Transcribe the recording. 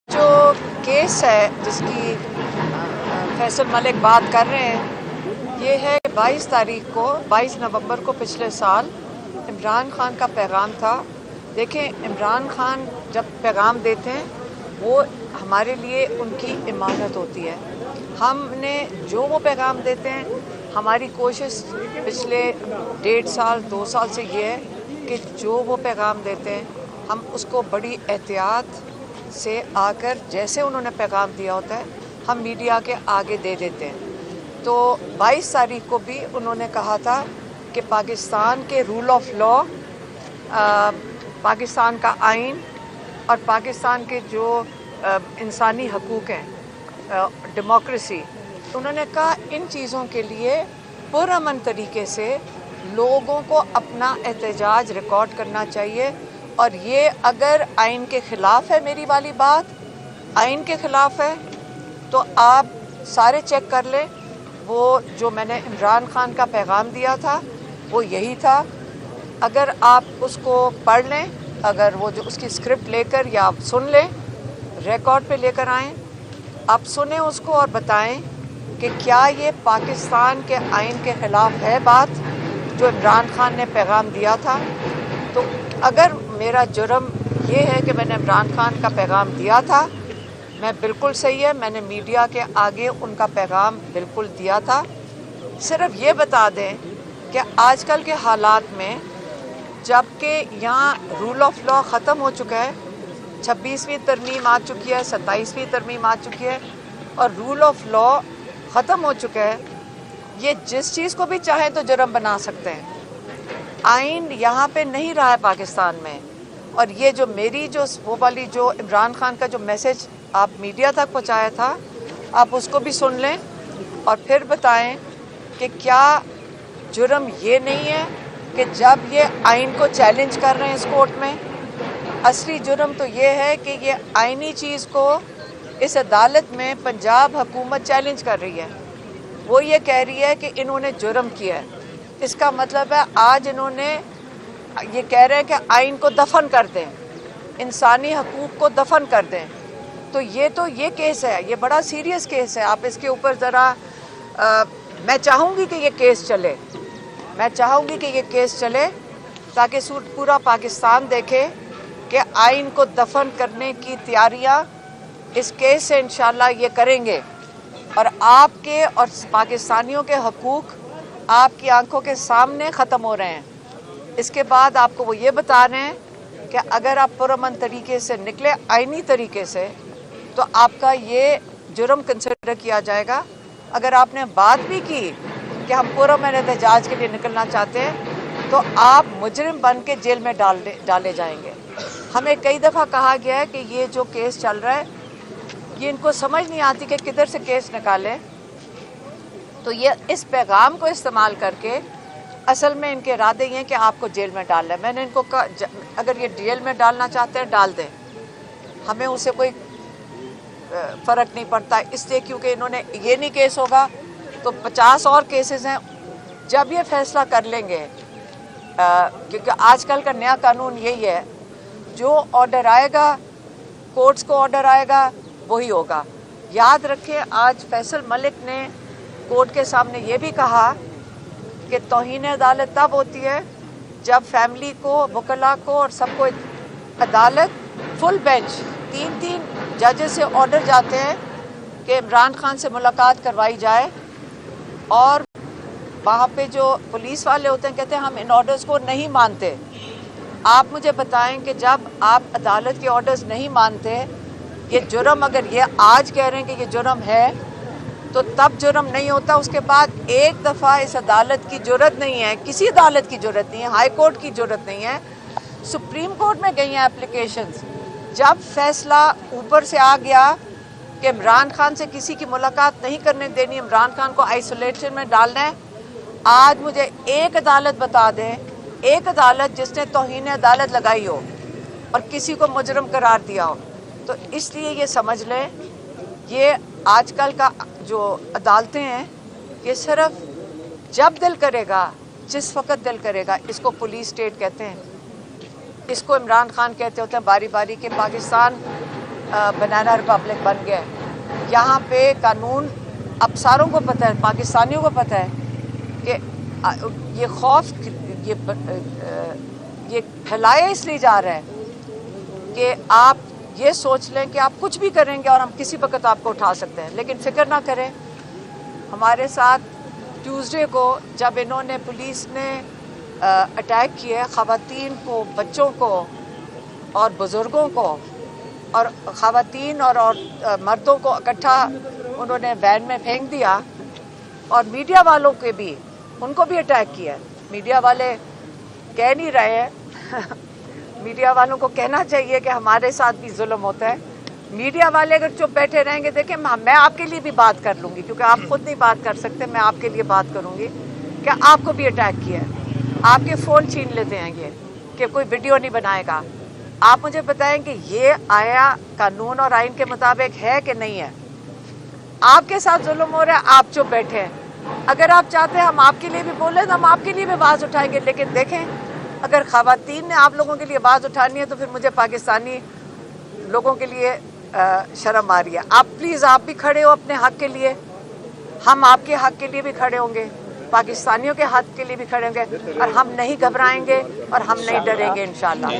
जो केस है जिसकी फैसल मलिक बात कर रहे हैं, ये है 22 तारीख को 22 नवंबर को पिछले साल इमरान खान का पैगाम था। देखें, इमरान खान जब पैगाम देते हैं वो हमारे लिए उनकी इमानत होती है। हमने जो वो पैगाम देते हैं, हमारी कोशिश पिछले 1.5 साल 2 साल से ये है कि जो वो पैगाम देते हैं हम उसको बड़ी एहतियात से आकर जैसे उन्होंने पैगाम दिया होता है हम मीडिया के आगे दे देते हैं। तो 22 तारीख को भी उन्होंने कहा था कि पाकिस्तान के रूल ऑफ लॉ, पाकिस्तान का आइन और पाकिस्तान के जो इंसानी हकूक़ हैं, डेमोक्रेसी, उन्होंने कहा इन चीज़ों के लिए पुरअमन तरीके से लोगों को अपना एहतजाज रिकॉर्ड करना चाहिए। और ये अगर आइन के ख़िलाफ़ है, मेरी वाली बात आइन के ख़िलाफ़ है, तो आप सारे चेक कर लें। वो जो मैंने इमरान खान का पैगाम दिया था वो यही था। अगर आप उसको पढ़ लें, अगर वो जो उसकी स्क्रिप्ट लेकर या आप सुन लें, रिकॉर्ड पे लेकर आएँ, आप सुने उसको और बताएं कि क्या ये पाकिस्तान के आइन के ख़िलाफ़ है बात जो इमरान खान ने पैगाम दिया था। तो अगर मेरा जुर्म ये है कि मैंने इमरान खान का पैगाम दिया था, मैं बिल्कुल सही है, मैंने मीडिया के आगे उनका पैगाम बिल्कुल दिया था। सिर्फ ये बता दें कि आजकल के हालात में जबकि यहाँ रूल ऑफ लॉ ख़त्म हो चुका है, 26वीं तरमीम आ चुकी है, 27वीं तरमीम आ चुकी है और रूल ऑफ लॉ ख़त्म हो चुका है, ये जिस चीज़ को भी चाहे तो जुर्म बना सकते हैं। आइन यहाँ पे नहीं रहा है पाकिस्तान में। और ये जो मेरी जो वो वाली जो इमरान खान का जो मैसेज आप मीडिया तक पहुँचाया था, आप उसको भी सुन लें और फिर बताएं कि क्या जुर्म ये नहीं है कि जब ये आइन को चैलेंज कर रहे हैं इस कोर्ट में, असली जुर्म तो ये है कि ये आइनी चीज़ को इस अदालत में पंजाब हुकूमत चैलेंज कर रही है। वो ये कह रही है कि इन्होंने जुर्म किया है। इसका मतलब है आज इन्होंने ये कह रहे हैं कि आइन को दफन कर दें, इंसानी हकूक़ को दफन कर दें। तो ये केस है, ये बड़ा सीरियस केस है। आप इसके ऊपर ज़रा मैं चाहूँगी कि ये केस चले, मैं चाहूँगी कि ये केस चले ताकि पूरा पाकिस्तान देखे कि आइन को दफन करने की तैयारियां इस केस से इंशाल्लाह ये करेंगे और आपके और पाकिस्तानियों के हकूक़ आपकी आंखों के सामने ख़त्म हो रहे हैं। इसके बाद आपको वो ये बता रहे हैं कि अगर आप पुरअमन तरीके से निकले आइनी तरीके से तो आपका ये जुर्म कंसिडर किया जाएगा। अगर आपने बात भी की कि हम पुरअमन एहतजाज के लिए निकलना चाहते हैं तो आप मुजरिम बन के जेल में डाले जाएंगे। हमें कई दफ़ा कहा गया है कि ये जो केस चल रहा है ये इनको समझ नहीं आती कि किधर से केस निकालें, तो ये इस पैगाम को इस्तेमाल करके असल में इनके इरादे ये हैं कि आपको जेल में डालना है। मैंने इनको कहा अगर ये जेल में डालना चाहते हैं डाल दें, हमें उससे कोई फ़र्क नहीं पड़ता, इसलिए क्योंकि इन्होंने ये नहीं केस होगा तो 50 और केसेस हैं। जब ये फ़ैसला कर लेंगे, क्योंकि आजकल का नया कानून यही है, जो ऑर्डर आएगा, कोर्ट्स को ऑर्डर आएगा वही होगा। याद रखें, आज फैसल मलिक ने कोर्ट के सामने ये भी कहा कि तौहीन अदालत तब होती है जब फैमिली को, वकला को और सबको अदालत फुल बेंच 3-3 जजेस से ऑर्डर जाते हैं कि इमरान खान से मुलाकात करवाई जाए और वहाँ पे जो पुलिस वाले होते हैं कहते हैं हम इन ऑर्डर्स को नहीं मानते। आप मुझे बताएं कि जब आप अदालत के ऑर्डर्स नहीं मानते, ये जुर्म अगर ये आज कह रहे हैं कि ये जुर्म है तो तब जुर्म नहीं होता। उसके बाद एक दफ़ा इस अदालत की ज़रूरत नहीं है, किसी अदालत की ज़रूरत नहीं है, हाई कोर्ट की ज़रूरत नहीं है, सुप्रीम कोर्ट में गई हैं एप्लीकेशंस। जब फैसला ऊपर से आ गया कि इमरान खान से किसी की मुलाकात नहीं करने देनी, इमरान खान को आइसोलेशन में डालना है, आज मुझे एक अदालत बता दें, एक अदालत जिसने तौहीन अदालत लगाई हो और किसी को मुजरम करार दिया हो। तो इसलिए ये समझ लें, ये आजकल का जो अदालतें हैं ये सिर्फ जब दिल करेगा जिस वक्त दिल करेगा, इसको पुलिस स्टेट कहते हैं, इसको इमरान खान कहते होते हैं बारी बारी के पाकिस्तान बनाना रिपब्लिक बन गया है। यहाँ पे कानून अब सारों को पता है, पाकिस्तानियों को पता है कि ये खौफ ये फैलाया इसलिए जा रहा है कि आप ये सोच लें कि आप कुछ भी करेंगे और हम किसी वक्त आपको उठा सकते हैं। लेकिन फिक्र ना करें, हमारे साथ ट्यूसडे को जब इन्होंने पुलिस ने अटैक किया ख़वातीन को, बच्चों को और बुज़ुर्गों को, और ख़वातीन और मर्दों को इकट्ठा उन्होंने वैन में फेंक दिया, और मीडिया वालों के भी, उनको भी अटैक किया। मीडिया वाले कह नहीं रहे हैं मीडिया वालों को कहना चाहिए कि हमारे साथ भी जुल्म होता है। मीडिया वाले अगर चुप बैठे रहेंगे, देखें मैं आपके लिए भी बात कर लूँगी, क्योंकि आप खुद नहीं बात कर सकते, मैं आपके लिए बात करूँगी कि आपको भी अटैक किया है, आपके फ़ोन छीन लेते हैं ये कि कोई वीडियो नहीं बनाएगा। आप मुझे बताएं कि ये आया कानून और आइन के मुताबिक है कि नहीं है? आपके साथ जुल्म हो रहा है, आप चुप बैठे हैं। अगर आप चाहते हैं हम आपके लिए भी बोलें तो हम आपके लिए भी आवाज़ उठाएंगे, लेकिन देखें अगर ख़वातीन ने आप लोगों के लिए आवाज़ उठानी है तो फिर मुझे पाकिस्तानी लोगों के लिए शर्म आ रही है। आप प्लीज़ आप भी खड़े हो अपने हक़ के लिए, हम आपके हक़ के लिए भी खड़े होंगे, पाकिस्तानियों के हक़ के लिए भी खड़े होंगे, और हम नहीं घबराएंगे और हम नहीं डरेंगे इंशाअल्लाह।